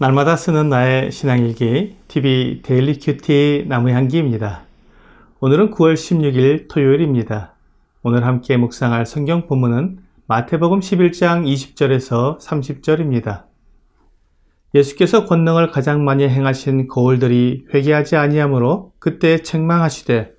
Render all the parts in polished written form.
날마다 쓰는 나의 신앙일기 TV 데일리 큐티 나무향기입니다. 오늘은 9월 16일 토요일입니다. 오늘 함께 묵상할 성경 본문은 마태복음 11장 20절에서 30절입니다. 예수께서 권능을 가장 많이 행하신 거울들이 회개하지 아니하므로 그때 책망하시되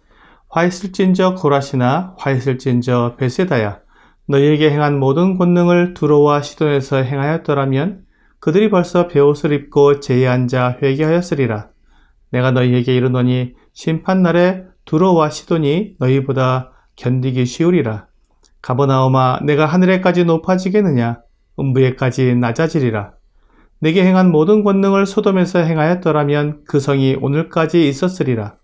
화 있을진저 고라시나 화 있을진저 베세다야 너희에게 행한 모든 권능을 두로와 시돈에서 행하였더라면 그들이 벌써 베옷을 입고 제에 앉아 회개하였으리라. 내가 너희에게 이르노니 심판날에 두로와 시돈이 너희보다 견디기 쉬우리라. 가버나움아 내가 하늘에까지 높아지겠느냐 음부에까지 낮아지리라. 내게 행한 모든 권능을 소돔에서 행하였더라면 그 성이 오늘까지 있었으리라.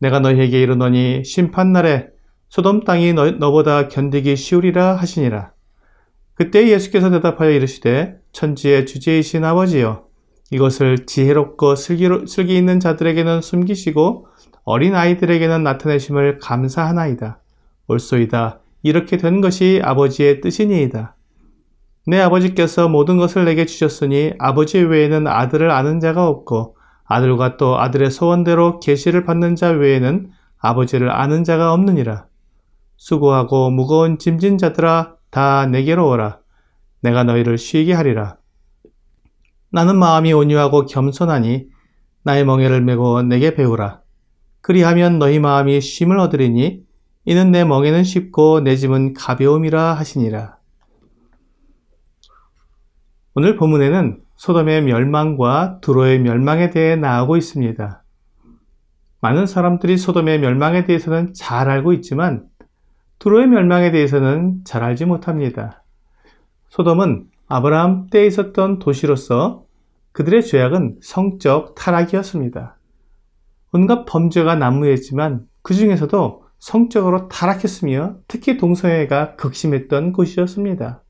내가 너희에게 이르노니 심판날에 소돔 땅이 너보다 견디기 쉬우리라 하시니라. 그때 예수께서 대답하여 이르시되 천지의 주제이신 아버지여 이것을 지혜롭고 슬기 있는 자들에게는 숨기시고 어린 아이들에게는 나타내심을 감사하나이다. 옳소이다. 이렇게 된 것이 아버지의 뜻이니이다. 내 아버지께서 모든 것을 내게 주셨으니 아버지 외에는 아들을 아는 자가 없고 아들과 또 아들의 소원대로 계시를 받는 자 외에는 아버지를 아는 자가 없느니라. 수고하고 무거운 짐진 자들아 다 내게로 오라. 내가 너희를 쉬게 하리라. 나는 마음이 온유하고 겸손하니 나의 멍에를 메고 내게 배우라. 그리하면 너희 마음이 쉼을 얻으리니 이는 내 멍에는 쉽고 내 짐은 가벼움이라 하시니라. 오늘 본문에는 소돔의 멸망과 두로의 멸망에 대해 나오고 있습니다. 많은 사람들이 소돔의 멸망에 대해서는 잘 알고 있지만 두로의 멸망에 대해서는 잘 알지 못합니다. 소돔은 아브라함 때에 있었던 도시로서 그들의 죄악은 성적 타락이었습니다. 온갖 범죄가 난무했지만 그 중에서도 성적으로 타락했으며 특히 동성애가 극심했던 곳이었습니다.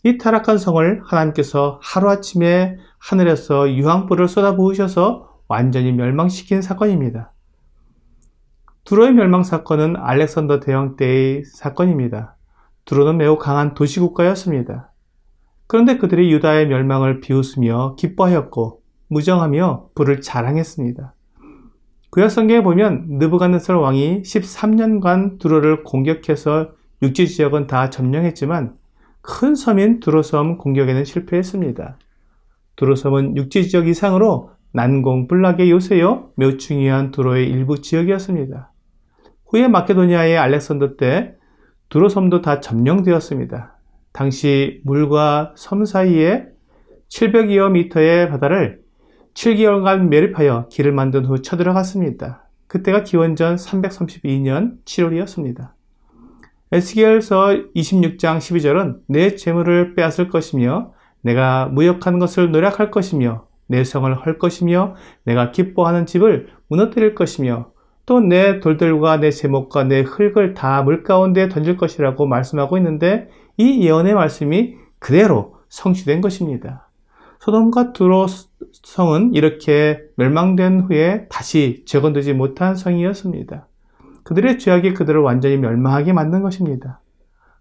이 타락한 성을 하나님께서 하루아침에 하늘에서 유황불을 쏟아부으셔서 완전히 멸망시킨 사건입니다. 두로의 멸망 사건은 알렉산더 대왕 때의 사건입니다. 두로는 매우 강한 도시국가였습니다. 그런데 그들이 유다의 멸망을 비웃으며 기뻐하였고 무정하며 부를 자랑했습니다. 구약 성경에 보면 느부갓네살 왕이 13년간 두로를 공격해서 육지 지역은 다 점령했지만 큰 섬인 두로섬 공격에는 실패했습니다. 두로섬은 육지 지역 이상으로 난공불락의 요새요 매우 중요한 두로의 일부 지역이었습니다. 후에 마케도니아의 알렉산더 때 두로섬도 다 점령되었습니다. 당시 물과 섬 사이에 700여 미터의 바다를 7개월간 매립하여 길을 만든 후 쳐들어갔습니다. 그때가 기원전 332년 7월이었습니다. 에스겔서 26장 12절은 내 재물을 빼앗을 것이며 내가 무역한 것을 노략할 것이며 내 성을 헐 것이며 내가 기뻐하는 집을 무너뜨릴 것이며 또 내 돌들과 내 제목과 내 흙을 다 물가운데 던질 것이라고 말씀하고 있는데 이 예언의 말씀이 그대로 성취된 것입니다. 소돔과 두로 성은 이렇게 멸망된 후에 다시 재건되지 못한 성이었습니다. 그들의 죄악이 그들을 완전히 멸망하게 만든 것입니다.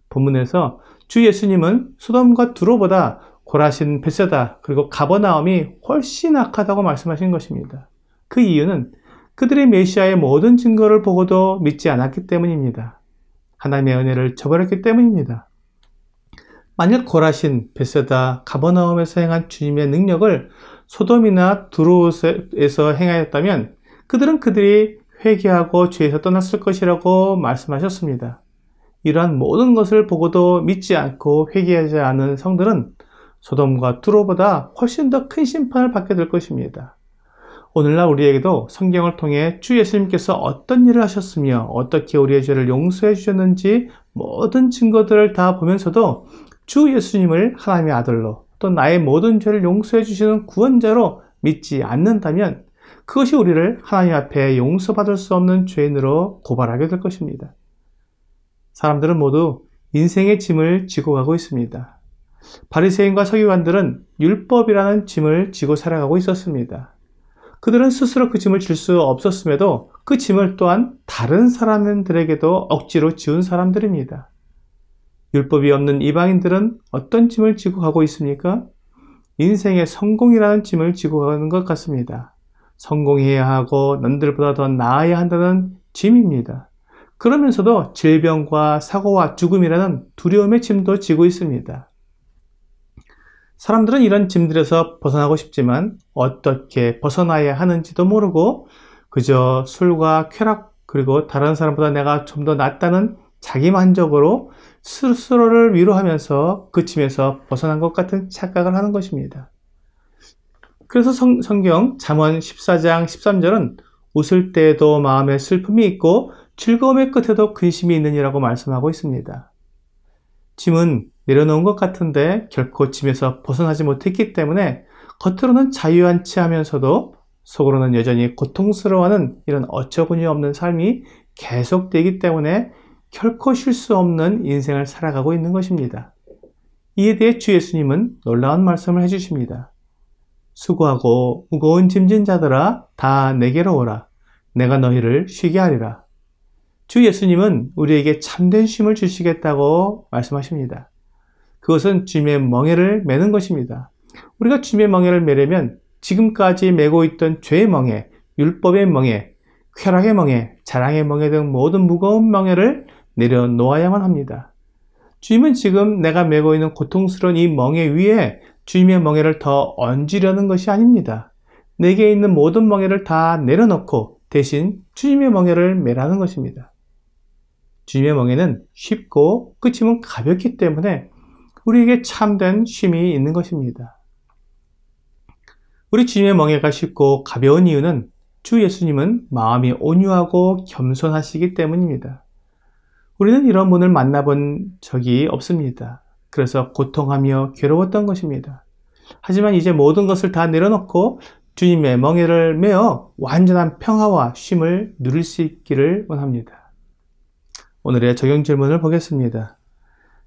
본문에서 주 예수님은 소돔과 두로보다 고라신 베세다 그리고 가버나움이 훨씬 악하다고 말씀하신 것입니다. 그 이유는 그들이 메시아의 모든 증거를 보고도 믿지 않았기 때문입니다. 하나님의 은혜를 저버렸기 때문입니다. 만약 고라신, 베세다, 가버나움에서 행한 주님의 능력을 소돔이나 두로에서 행하였다면 그들이 회개하고 죄에서 떠났을 것이라고 말씀하셨습니다. 이러한 모든 것을 보고도 믿지 않고 회개하지 않은 성들은 소돔과 두로보다 훨씬 더 큰 심판을 받게 될 것입니다. 오늘날 우리에게도 성경을 통해 주 예수님께서 어떤 일을 하셨으며 어떻게 우리의 죄를 용서해 주셨는지 모든 증거들을 다 보면서도 주 예수님을 하나님의 아들로 또 나의 모든 죄를 용서해 주시는 구원자로 믿지 않는다면 그것이 우리를 하나님 앞에 용서받을 수 없는 죄인으로 고발하게 될 것입니다. 사람들은 모두 인생의 짐을 지고 가고 있습니다. 바리새인과 서기관들은 율법이라는 짐을 지고 살아가고 있었습니다. 그들은 스스로 그 짐을 질 수 없었음에도 그 짐을 또한 다른 사람들에게도 억지로 지운 사람들입니다. 율법이 없는 이방인들은 어떤 짐을 지고 가고 있습니까? 인생의 성공이라는 짐을 지고 가는 것 같습니다. 성공해야 하고 남들보다 더 나아야 한다는 짐입니다. 그러면서도 질병과 사고와 죽음이라는 두려움의 짐도 지고 있습니다. 사람들은 이런 짐들에서 벗어나고 싶지만 어떻게 벗어나야 하는지도 모르고 그저 술과 쾌락 그리고 다른 사람보다 내가 좀 더 낫다는 자기만족으로 스스로를 위로하면서 그 짐에서 벗어난 것 같은 착각을 하는 것입니다. 그래서 성경 잠언 14장 13절은 웃을 때에도 마음에 슬픔이 있고 즐거움의 끝에도 근심이 있느니라고 말씀하고 있습니다. 짐은 내려놓은 것 같은데 결코 짐에서 벗어나지 못했기 때문에 겉으로는 자유한 체 하면서도 속으로는 여전히 고통스러워하는 이런 어처구니 없는 삶이 계속되기 때문에 결코 쉴 수 없는 인생을 살아가고 있는 것입니다. 이에 대해 주 예수님은 놀라운 말씀을 해주십니다. 수고하고 무거운 짐진 자들아 다 내게로 오라. 내가 너희를 쉬게 하리라. 주 예수님은 우리에게 참된 쉼을 주시겠다고 말씀하십니다. 그것은 주님의 멍에를 매는 것입니다. 우리가 주님의 멍에를 매려면 지금까지 메고 있던 죄의 멍에, 율법의 멍에, 쾌락의 멍에, 자랑의 멍에 등 모든 무거운 멍에를 내려놓아야만 합니다. 주님은 지금 내가 메고 있는 고통스러운 이 멍에 위에 주님의 멍에를 더 얹으려는 것이 아닙니다. 내게 있는 모든 멍에를 다 내려놓고 대신 주님의 멍에를 매라는 것입니다. 주님의 멍에는 쉽고 그 짐은 가볍기 때문에 우리에게 참된 쉼이 있는 것입니다. 우리 주님의 멍에가 쉽고 가벼운 이유는 주 예수님은 마음이 온유하고 겸손하시기 때문입니다. 우리는 이런 분을 만나본 적이 없습니다. 그래서 고통하며 괴로웠던 것입니다. 하지만 이제 모든 것을 다 내려놓고 주님의 멍에를 메어 완전한 평화와 쉼을 누릴 수 있기를 원합니다. 오늘의 적용 질문을 보겠습니다.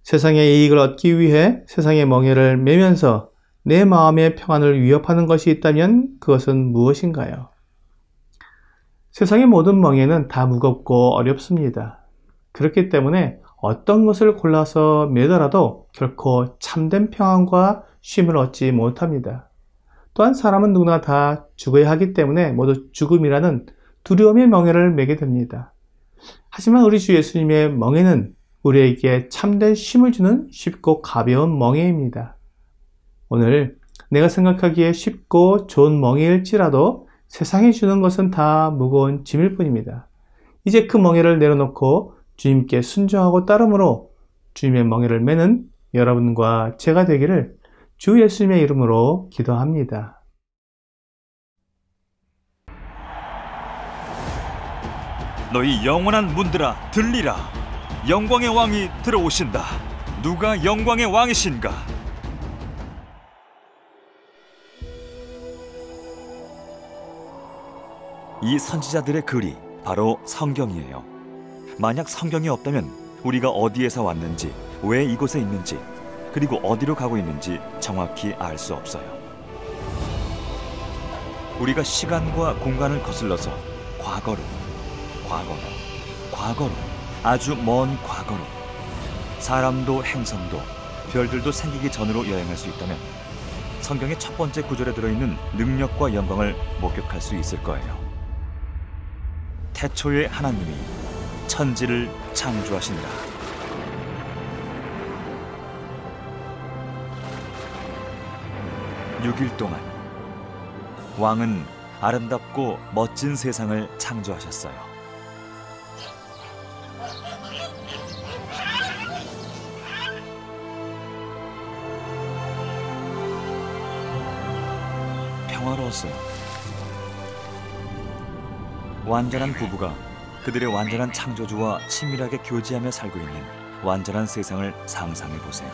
세상의 이익을 얻기 위해 세상의 멍에를 메면서 내 마음의 평안을 위협하는 것이 있다면 그것은 무엇인가요? 세상의 모든 멍에는 다 무겁고 어렵습니다. 그렇기 때문에 어떤 것을 골라서 매더라도 결코 참된 평안과 쉼을 얻지 못합니다. 또한 사람은 누구나 다 죽어야 하기 때문에 모두 죽음이라는 두려움의 멍에를 매게 됩니다. 하지만 우리 주 예수님의 멍에는 우리에게 참된 쉼을 주는 쉽고 가벼운 멍에입니다. 오늘 내가 생각하기에 쉽고 좋은 멍에일지라도 세상이 주는 것은 다 무거운 짐일 뿐입니다. 이제 그 멍에를 내려놓고 주님께 순종하고 따름으로 주님의 멍에를 매는 여러분과 제가 되기를 주 예수님의 이름으로 기도합니다. 너희 영원한 문들아 들리라. 영광의 왕이 들어오신다. 누가 영광의 왕이신가? 이 선지자들의 글이 바로 성경이에요. 만약 성경이 없다면 우리가 어디에서 왔는지, 왜 이곳에 있는지, 그리고 어디로 가고 있는지 정확히 알 수 없어요. 우리가 시간과 공간을 거슬러서 과거로, 아주 먼 과거로 사람도 행성도 별들도 생기기 전으로 여행할 수 있다면 성경의 첫 번째 구절에 들어있는 능력과 영광을 목격할 수 있을 거예요. 태초에 하나님이 천지를 창조하시니라. 6일 동안 왕은 아름답고 멋진 세상을 창조하셨어요. 평화로웠어요. 완전한 부부가 그들의 완전한 창조주와 친밀하게 교제하며 살고 있는 완전한 세상을 상상해 보세요.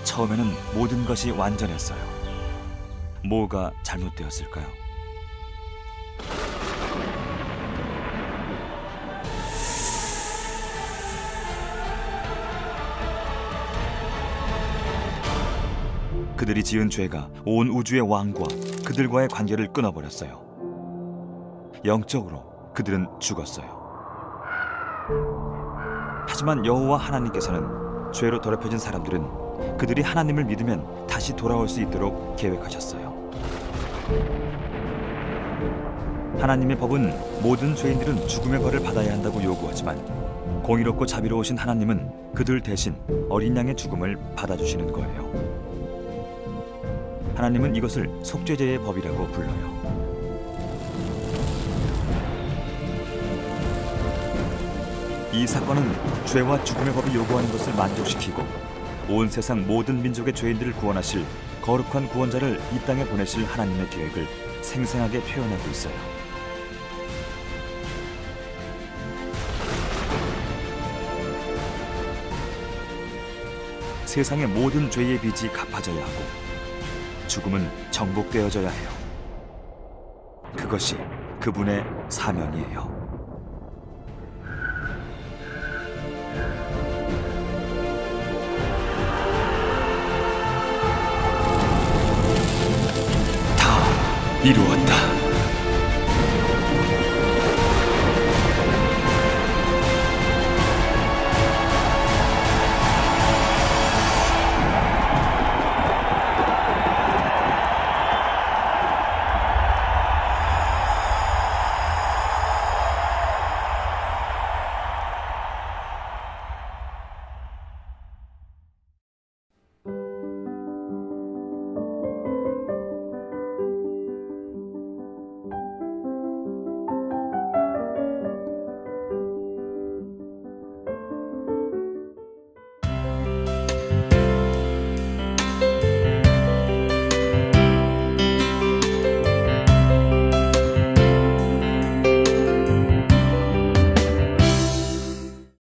처음에는 모든 것이 완전했어요. 뭐가 잘못되었을까요? 그들이 지은 죄가 온 우주의 왕과 그들과의 관계를 끊어버렸어요. 영적으로 그들은 죽었어요. 하지만 여호와 하나님께서는 죄로 더럽혀진 사람들은 그들이 하나님을 믿으면 다시 돌아올 수 있도록 계획하셨어요. 하나님의 법은 모든 죄인들은 죽음의 벌을 받아야 한다고 요구하지만 공의롭고 자비로우신 하나님은 그들 대신 어린 양의 죽음을 받아주시는 거예요. 하나님은 이것을 속죄제의 법이라고 불러요. 이 사건은 죄와 죽음의 법이 요구하는 것을 만족시키고 온 세상 모든 민족의 죄인들을 구원하실 거룩한 구원자를 이 땅에 보내실 하나님의 계획을 생생하게 표현하고 있어요. 세상의 모든 죄의 빚이 갚아져야 하고 죽음은 정복되어져야 해요. 그것이 그분의 사명이에요. 다 이루었다.